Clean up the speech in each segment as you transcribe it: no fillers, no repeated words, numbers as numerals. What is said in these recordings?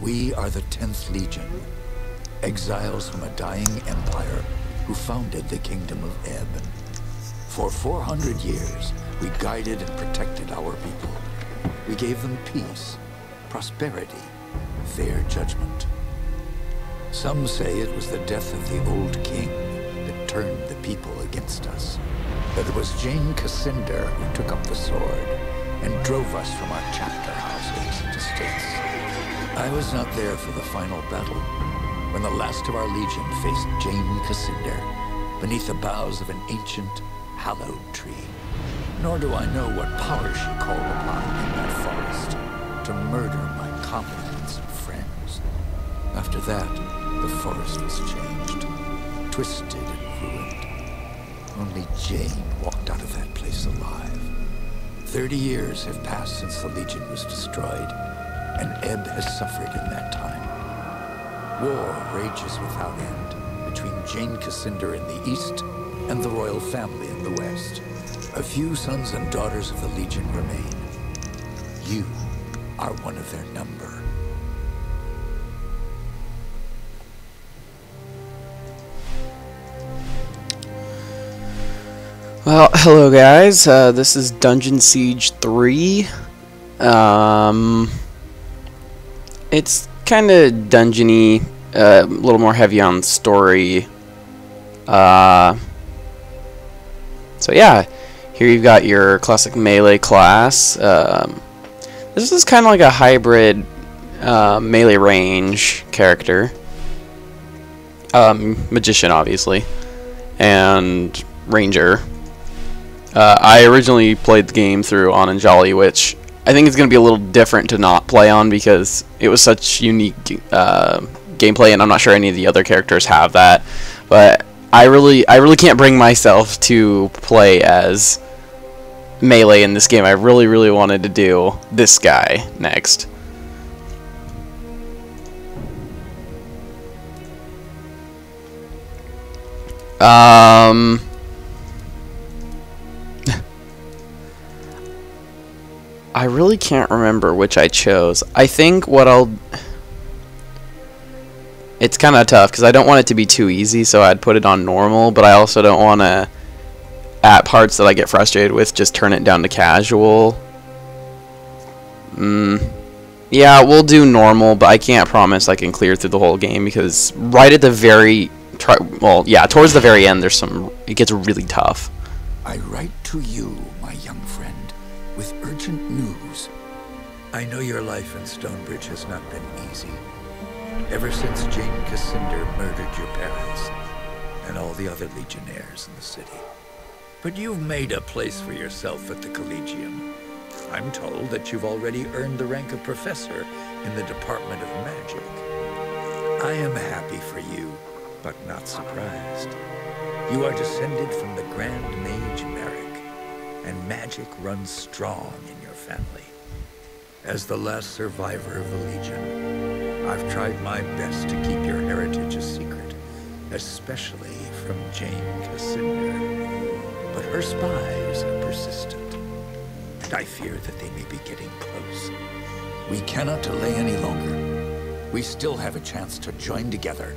We are the 10th Legion, exiles from a dying empire who founded the Kingdom of Ebb. For 400 years, we guided and protected our people. We gave them peace, prosperity, fair judgment. Some say it was the death of the old king that turned the people against us. But it was Jane Cassinder who took up the sword and drove us from our chapter houses and estates. I was not there for the final battle, when the last of our legion faced Jane Cassinder beneath the boughs of an ancient, hallowed tree. Nor do I know what power she called upon in that forest to murder my comrades and friends. After that, the forest was changed, twisted and ruined. Only Jane walked out of that place alive. 30 years have passed since the Legion was destroyed, and Ebb has suffered in that time. War rages without end between Jane Cassinder in the east and the royal family in the west. A few sons and daughters of the Legion remain. You are one of their number. Well, hello guys, this is Dungeon Siege 3. It's kind of dungeony, a little more heavy on story. So yeah, here you've got your classic melee class. This is kind of like a hybrid melee range character. Magician, obviously, and ranger. I originally played the game through on Anjali, which I think is going to be a little different to not play on because it was such unique gameplay, and I'm not sure any of the other characters have that. But I really can't bring myself to play as melee in this game. I really wanted to do this guy next. I really can't remember which I chose. I think it's kind of tough because I don't want it to be too easy, so I'd put it on normal, but I also don't want to, at parts that I get frustrated with, just turn it down to casual. Yeah, we'll do normal, but I can't promise I can clear through the whole game because right at the towards the very end, it gets really tough. I write to you, my young friend, with urgent news. I know your life in Stonebridge has not been easy. Ever since Jane Cassinder murdered your parents and all the other legionnaires in the city. But you've made a place for yourself at the Collegium. I'm told that you've already earned the rank of professor in the Department of Magic. I am happy for you, but not surprised. You are descended from the Grand Mage Merrick, and magic runs strong in your family. As the last survivor of the Legion, I've tried my best to keep your heritage a secret, especially from Jane Cassinder. But her spies are persistent, and I fear that they may be getting close. We cannot delay any longer. We still have a chance to join together,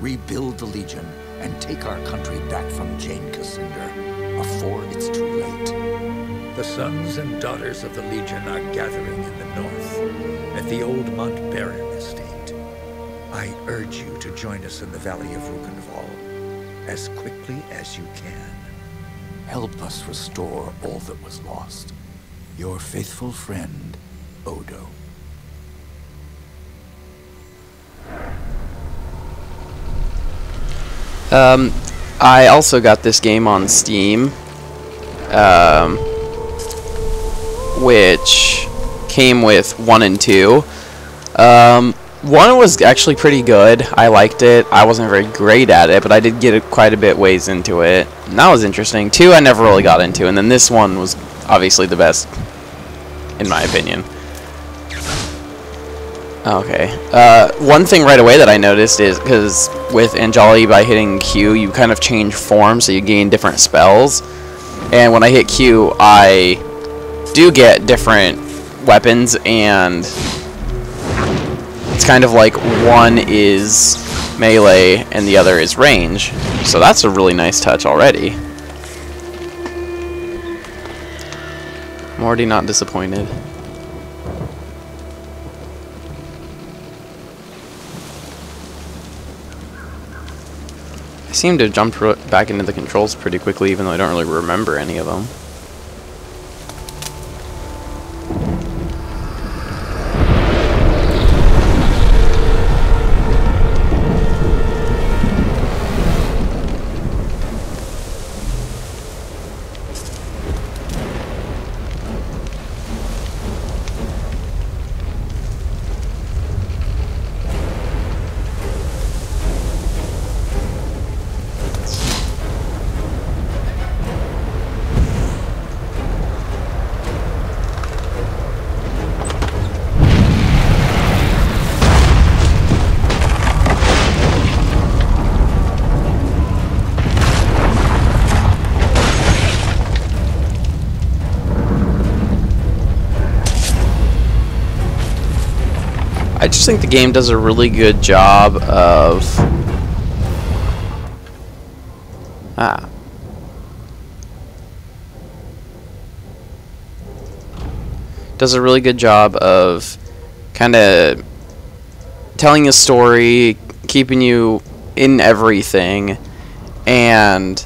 rebuild the Legion, and take our country back from Jane Cassinder before it's too late. The sons and daughters of the Legion are gathering in the north at the old Montbaron estate. I urge you to join us in the Valley of Rukenval as quickly as you can. Help us restore all that was lost. Your faithful friend, Odo. I also got this game on Steam, which came with 1 and 2. 1 was actually pretty good. I liked it. I wasn't very great at it, but I did get quite a bit ways into it. And that was interesting. 2 I never really got into, and then this one was obviously the best, in my opinion. Okay. One thing right away that I noticed is because with Anjali, by hitting Q, you kind of change form, so you gain different spells. And when I hit Q, I do get different weapons, and it's kind of like one is melee and the other is range. So that's a really nice touch already. I'm already not disappointed. I seem to have jumped back into the controls pretty quickly, even though I don't really remember any of them. I just think the game does a really good job of kind of telling a story, keeping you in everything, and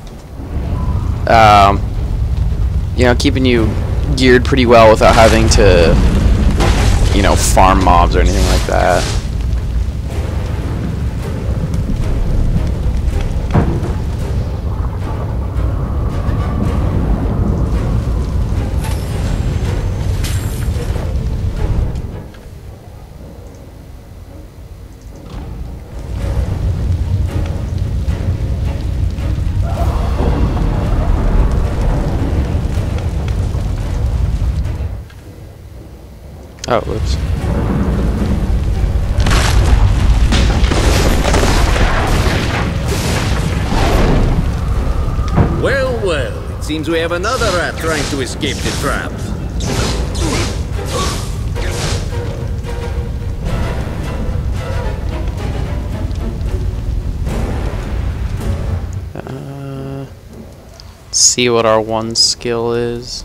you know, keeping you geared pretty well without having to, you know, farm mobs or anything like that. Oh, whoops. Well, well, it seems we have another rat trying to escape the trap. Let's see what our one skill is.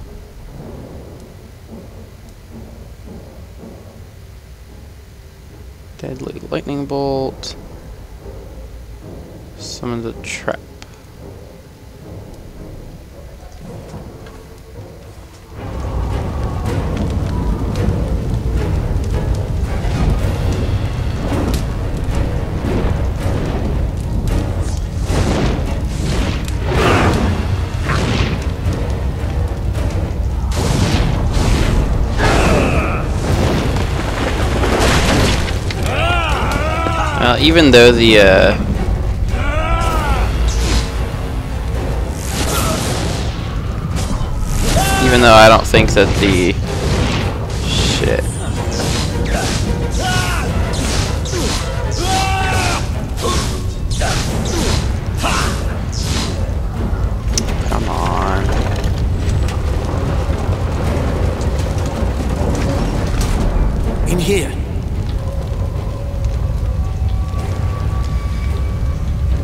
Deadly lightning bolt. Summon the trap. Even though the even though I don't think that the shit. Come on. In here.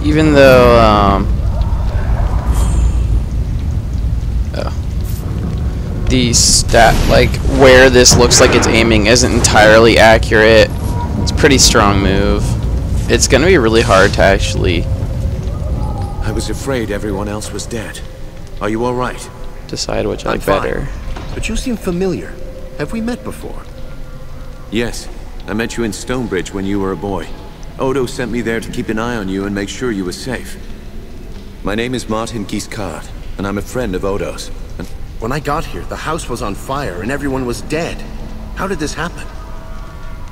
Even though, the like, where this looks like it's aiming isn't entirely accurate, it's a pretty strong move. It's gonna be really hard to actually... I was afraid everyone else was dead. Are you alright? decide which I like fine, better. but you seem familiar. Have we met before? Yes, I met you in Stonebridge when you were a boy. Odo sent me there to keep an eye on you and make sure you were safe. My name is Martin Giscard, and I'm a friend of Odo's. And when I got here, the house was on fire and everyone was dead. How did this happen?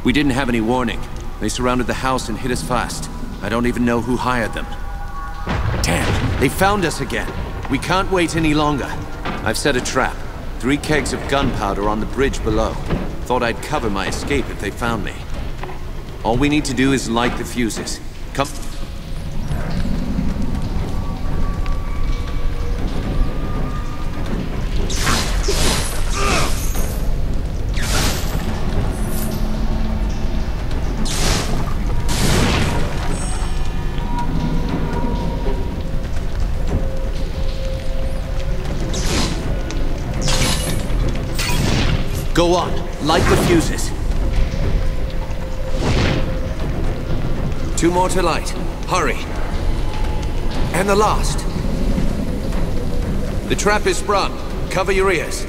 We didn't have any warning. They surrounded the house and hit us fast. I don't even know who hired them. Damn, they found us again. We can't wait any longer. I've set a trap. 3 kegs of gunpowder on the bridge below. Thought I'd cover my escape if they found me. All we need to do is light the fuses. Come. Go on, light the fuses. 2 more to light. Hurry. And the last. The trap is sprung. Cover your ears.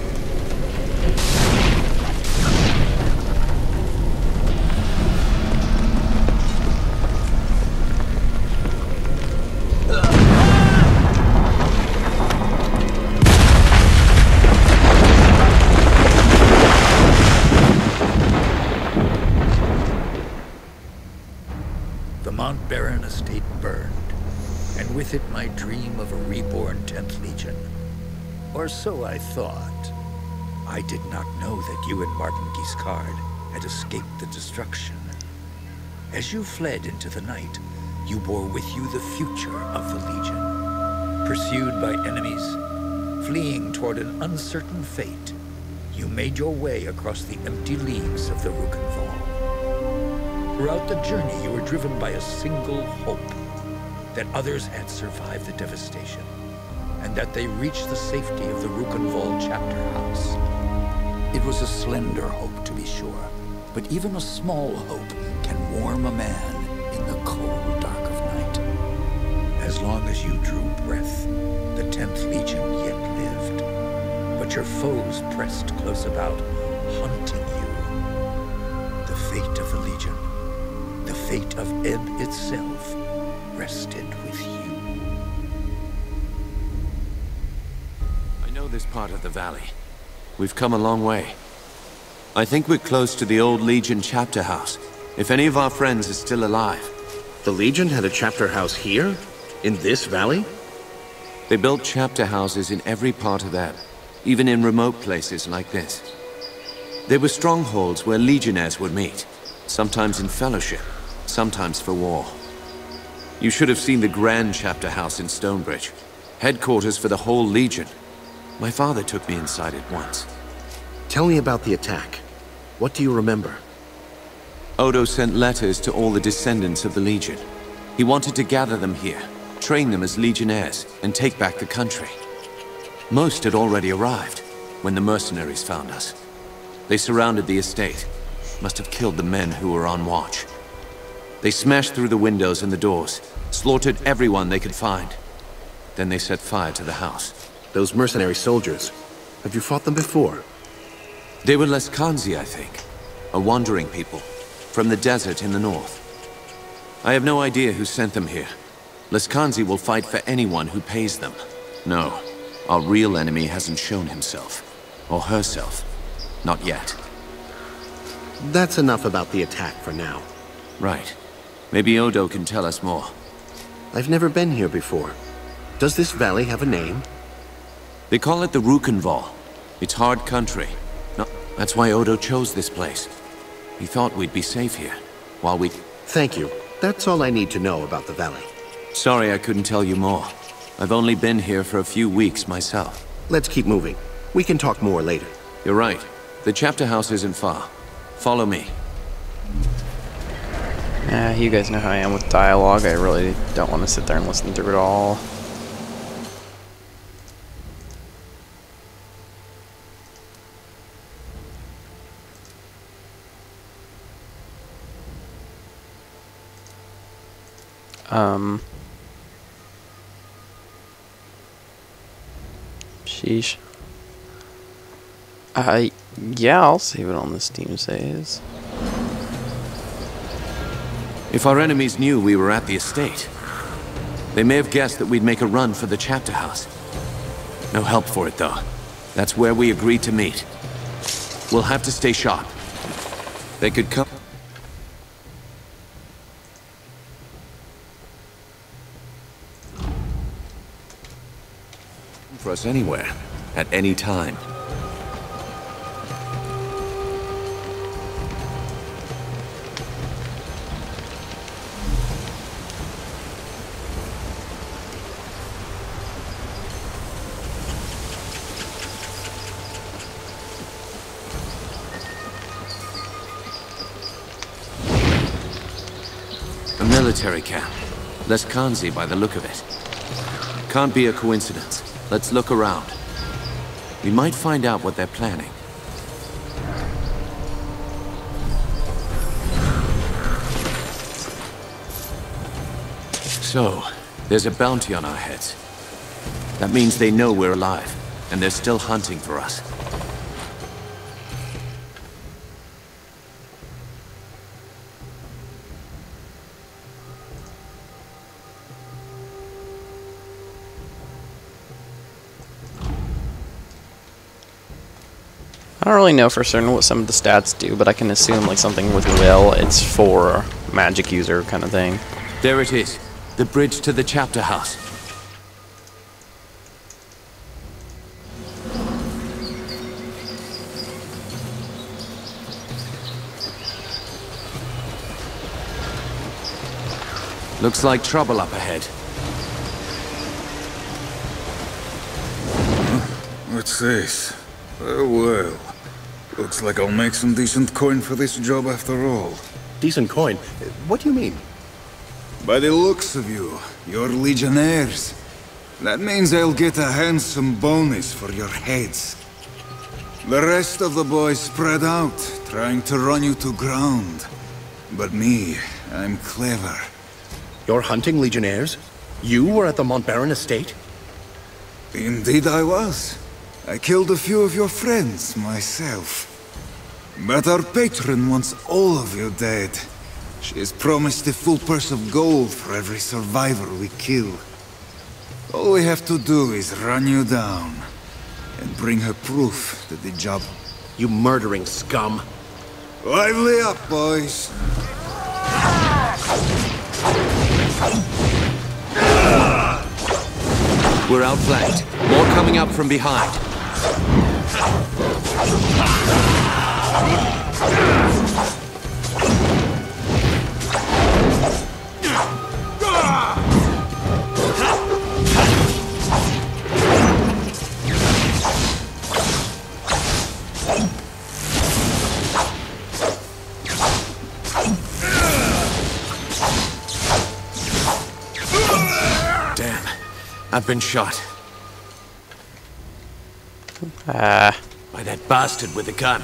The Mount Baron estate burned, and with it my dream of a reborn 10th Legion. Or so I thought. I did not know that you and Martin Guiscard had escaped the destruction. As you fled into the night, you bore with you the future of the Legion. Pursued by enemies, fleeing toward an uncertain fate, you made your way across the empty leagues of the Rukenval. Throughout the journey, you were driven by a single hope, that others had survived the devastation, and that they reached the safety of the Rukenval chapter house. It was a slender hope, to be sure, but even a small hope can warm a man in the cold dark of night. As long as you drew breath, the 10th Legion yet lived, but your foes pressed close about, hunting you. The fate of the Legion, the fate of Ebb itself, rested with you. I know this part of the valley. We've come a long way. I think we're close to the old Legion chapter house. If any of our friends is still alive. The Legion had a chapter house here? In this valley? They built chapter houses in every part of that, even in remote places like this. They were strongholds where legionnaires would meet, sometimes in fellowship, sometimes for war. You should have seen the grand chapter house in Stonebridge, headquarters for the whole Legion. My father took me inside it once. Tell me about the attack. What do you remember? Odo sent letters to all the descendants of the Legion. He wanted to gather them here, train them as legionnaires, and take back the country. Most had already arrived when the mercenaries found us. They surrounded the estate, must have killed the men who were on watch. They smashed through the windows and the doors, slaughtered everyone they could find. Then they set fire to the house. Those mercenary soldiers. Have you fought them before? They were Leskanzi, I think. A wandering people, from the desert in the north. I have no idea who sent them here. Leskanzi will fight for anyone who pays them. No, our real enemy hasn't shown himself. Or herself. Not yet. That's enough about the attack for now. Right. Maybe Odo can tell us more. I've never been here before. Does this valley have a name? They call it the Rukenval. It's hard country. No, that's why Odo chose this place. He thought we'd be safe here, while we... Thank you. That's all I need to know about the valley. Sorry I couldn't tell you more. I've only been here for a few weeks myself. Let's keep moving. We can talk more later. You're right. The chapter house isn't far. Follow me. You guys know how I am with dialogue. I really don't want to sit there and listen through it all. Sheesh. Yeah, I'll save it on the Steam saves. If our enemies knew we were at the estate, they may have guessed that we'd make a run for the chapter house. No help for it, though. That's where we agreed to meet. We'll have to stay sharp. They could come... for us anywhere, at any time. A military camp. Leskanzi by the look of it. Can't be a coincidence. Let's look around. We might find out what they're planning. So, there's a bounty on our heads. That means they know we're alive, and they're still hunting for us. I don't really know for certain what some of the stats do, but I can assume like something with will, it's for magic user kind of thing. There it is. The bridge to the chapter house. Looks like trouble up ahead. What's this? Oh well. Looks like I'll make some decent coin for this job after all. Decent coin? What do you mean? By the looks of you, you're legionnaires. That means I'll get a handsome bonus for your heads. The rest of the boys spread out, trying to run you to ground. But me, I'm clever. You're hunting legionnaires? You were at the Montbaron estate? Indeed I was. I killed a few of your friends, myself. But our patron wants all of you dead. She has promised a full purse of gold for every survivor we kill. All we have to do is run you down, and bring her proof that the job... You murdering scum! Lively up, boys! We're outflanked. More coming up from behind. Damn. I've been shot. By that bastard with the gun.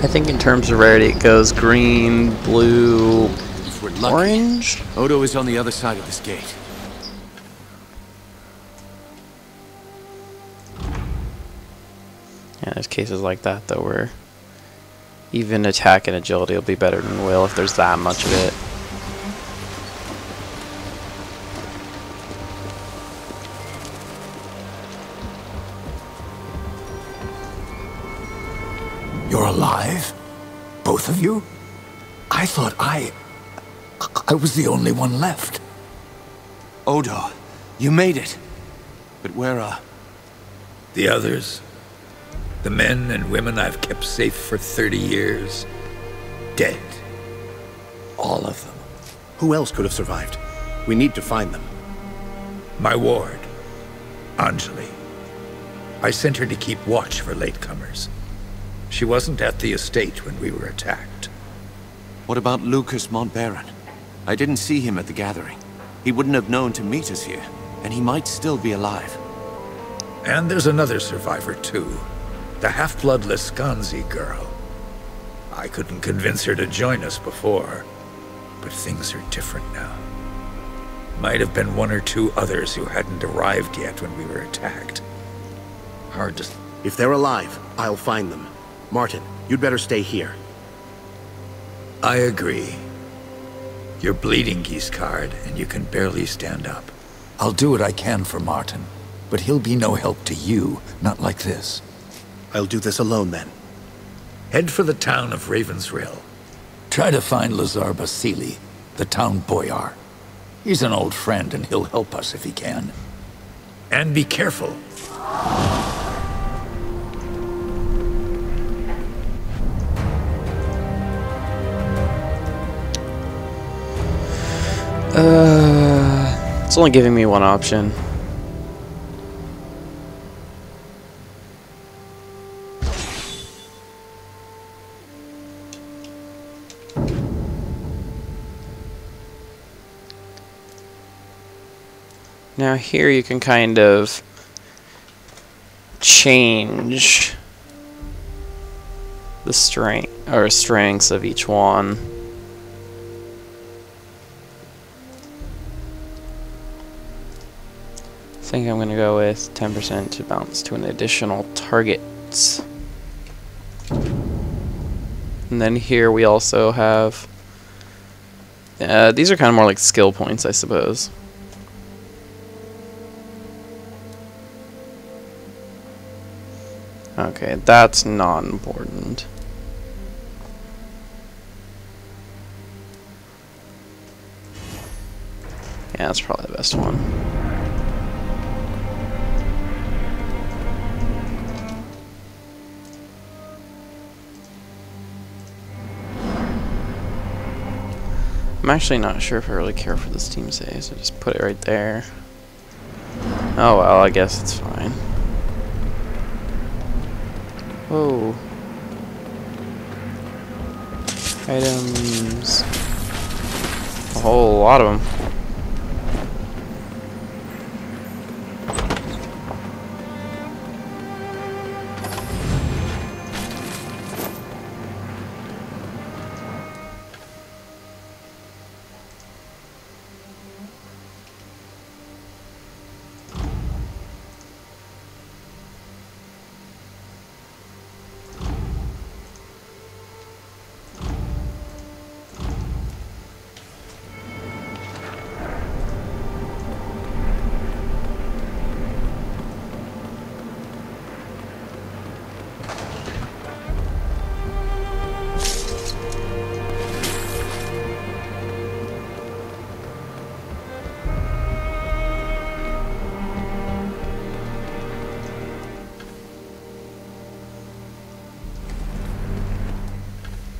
I think in terms of rarity it goes green, blue, If we're lucky, orange? Odo is on the other side of this gate. Yeah, there's cases like that though where even attack and agility will be better than will if there's that much of it. You're alive? Both of you? I thought I was the only one left. Odo, you made it. But where are... The others? The men and women I've kept safe for 30 years? Dead. All of them. Who else could have survived? We need to find them. My ward, Anjali. I sent her to keep watch for latecomers. She wasn't at the estate when we were attacked. What about Lucas Montbaron? I didn't see him at the gathering. He wouldn't have known to meet us here, and he might still be alive. And there's another survivor, too. The half-blood Lescanzi girl. I couldn't convince her to join us before, but things are different now. Might have been one or two others who hadn't arrived yet when we were attacked. Hard to... If they're alive, I'll find them. Martin, you'd better stay here. I agree. You're bleeding, Giscard, and you can barely stand up. I'll do what I can for Martin, but he'll be no help to you, not like this. I'll do this alone then. Head for the town of Ravensrill. Try to find Lazar Basili, the town boyar. He's an old friend and he'll help us if he can. And be careful. It's only giving me one option. Now here you can kind of change the strengths of each one. I think I'm gonna go with 10% to bounce to an additional targets. And then here we also have these are kind of more like skill points, I suppose. Okay, that's not important. Yeah, that's probably the best one. I'm actually not sure if I really care for this team save, so just put it right there. Oh well, I guess it's fine. Whoa. Items. A whole lot of them.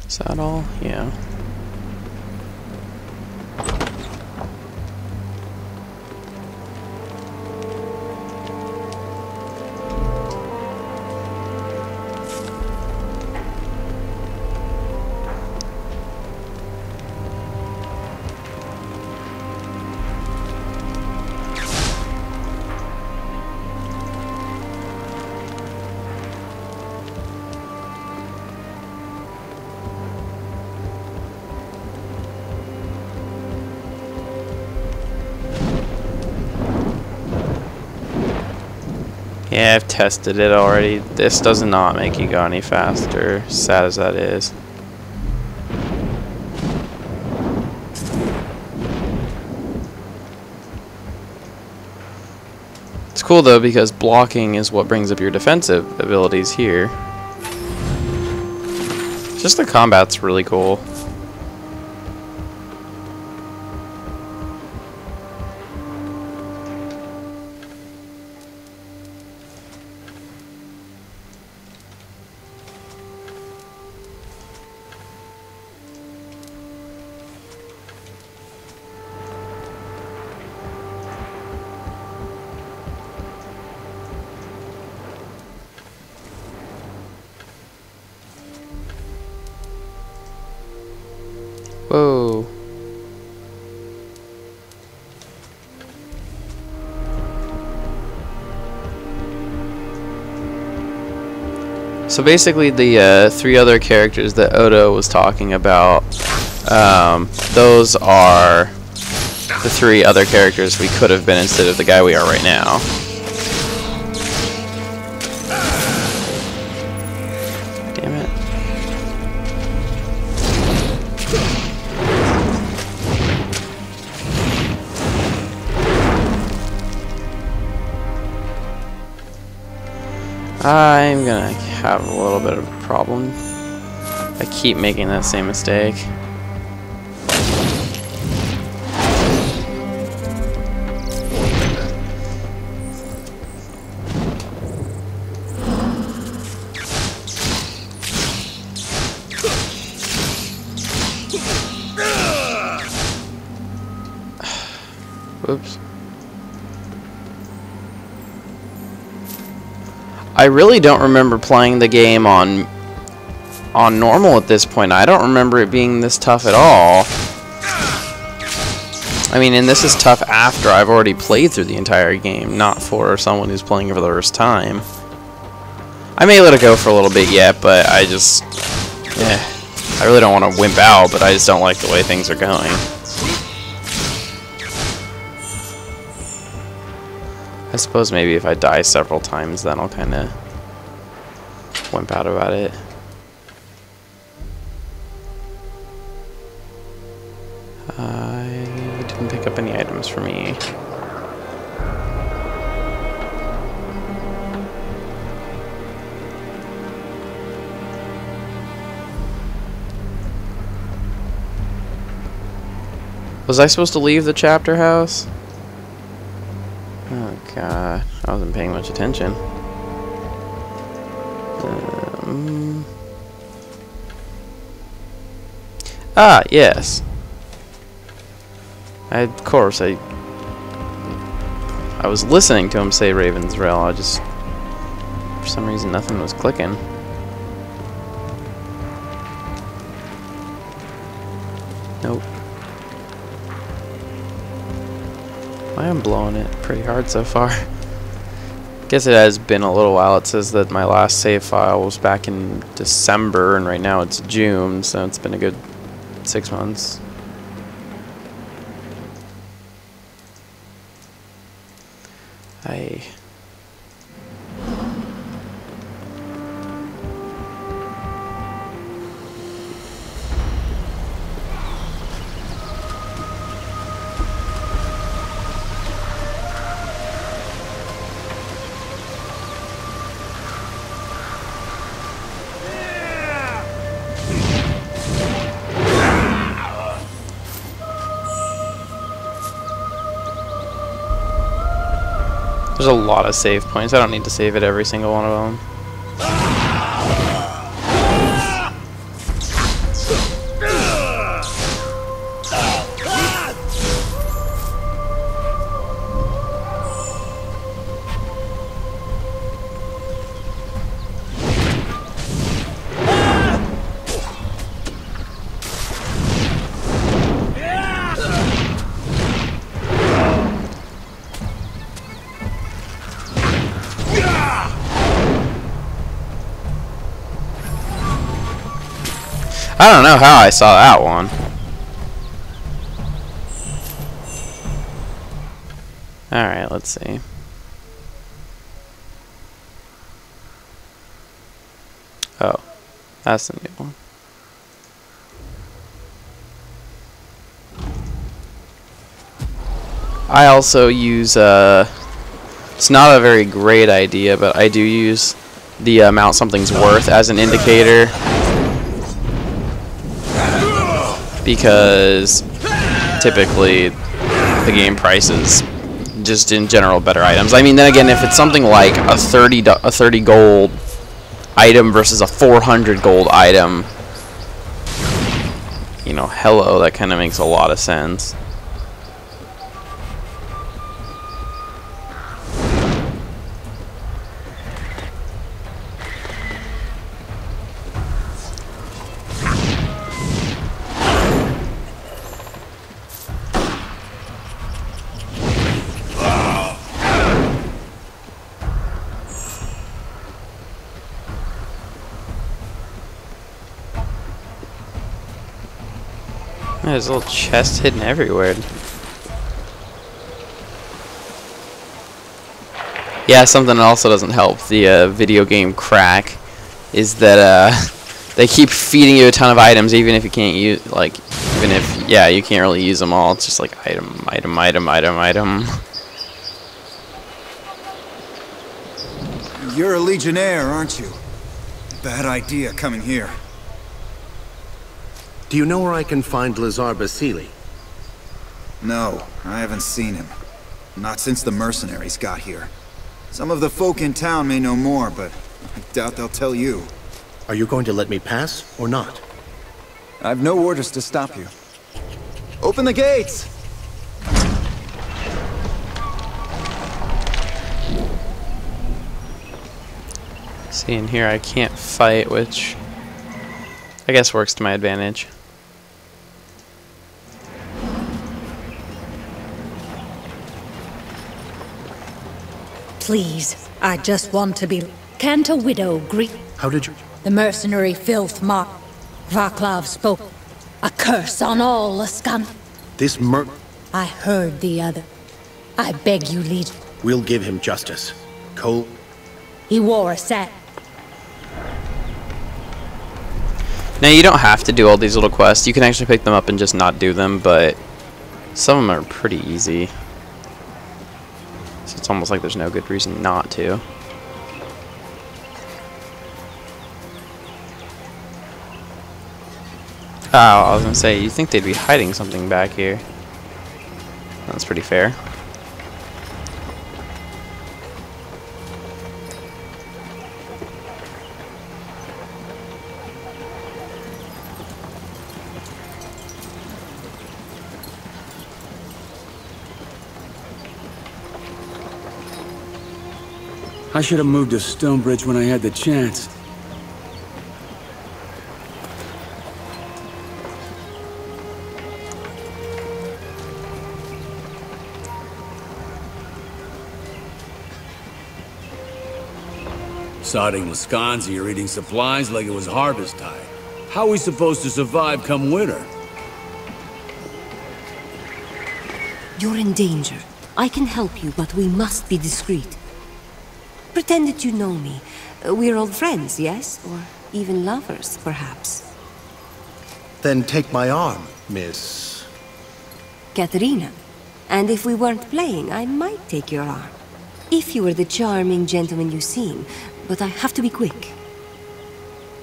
Is that all? Yeah. Yeah, I've tested it already. This does not make you go any faster, sad as that is. It's cool though because blocking is what brings up your defensive abilities here. Just the combat's really cool. Whoa. So basically the three other characters that Odo was talking about, those are the three other characters we could have been instead of the guy we are right now. Damn it. I'm gonna have a little bit of a problem. I keep making that same mistake. Whoops. I really don't remember playing the game on normal at this point. I don't remember it being this tough at all. I mean, and this is tough after I've already played through the entire game, not for someone who's playing it for the first time. I may let it go for a little bit yet, but I just... Yeah. I really don't want to wimp out, but I just don't like the way things are going. I suppose maybe if I die several times, then I'll kind of wimp out about it. I didn't pick up any items for me. Was I supposed to leave the chapter house? Oh god, I wasn't paying much attention. Ah, yes. Of course, I was listening to him say Raven's Rail. I just, for some reason, nothing was clicking. Nope. I am blowing it pretty hard so far. Guess it has been a little while. It says that my last save file was back in December, and right now it's June, so it's been a good 6 months. There's a lot of save points. I don't need to save at every single one of them. I don't know how I saw that one. Alright, let's see. Oh, that's the new one. I also use, it's not a very great idea, but I do use the amount something's worth as an indicator. Because typically the game prices just in general better items. I mean, then again, if it's something like a 30 gold item versus a 400 gold item, you know, hello, that kind of makes a lot of sense. There's a little chest hidden everywhere. Yeah, something that also doesn't help the video game crack is that they keep feeding you a ton of items, even if you can't use, like, even if, yeah, you can't really use them all. It's just like item, item, item, item, item. You're a Legionnaire, aren't you? Bad idea coming here. Do you know where I can find Lazar Basili? No, I haven't seen him. Not since the mercenaries got here. Some of the folk in town may know more, but I doubt they'll tell you. Are you going to let me pass, or not? I've no orders to stop you. Open the gates! See, in here I can't fight, which I guess works to my advantage. Please, I just want to be... can't a widow greet? How did you... The mercenary filth mock. Vaclav spoke. A curse on all Lascan. This I heard the other. I beg you, Legion. We'll give him justice. Cole... He wore a sack. Now, you don't have to do all these little quests. You can actually pick them up and just not do them, but some of them are pretty easy. So it's almost like there's no good reason not to. Oh, I was gonna say, you'd think they'd be hiding something back here. That's pretty fair. I should have moved to Stonebridge when I had the chance. Sodding Wisconsin, you're eating supplies like it was harvest time. How are we supposed to survive come winter? You're in danger. I can help you, but we must be discreet. Pretend that you know me. We're old friends, yes? Or even lovers, perhaps. Then take my arm, Miss... Katerina. And if we weren't playing, I might take your arm. If you were the charming gentleman you seem, but I have to be quick.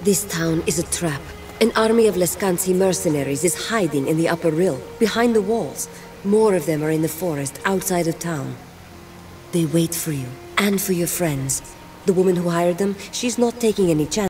This town is a trap. An army of Lescansi mercenaries is hiding in the upper rill, behind the walls. More of them are in the forest, outside of town. They wait for you, and for your friends. The woman who hired them, she's not taking any chance.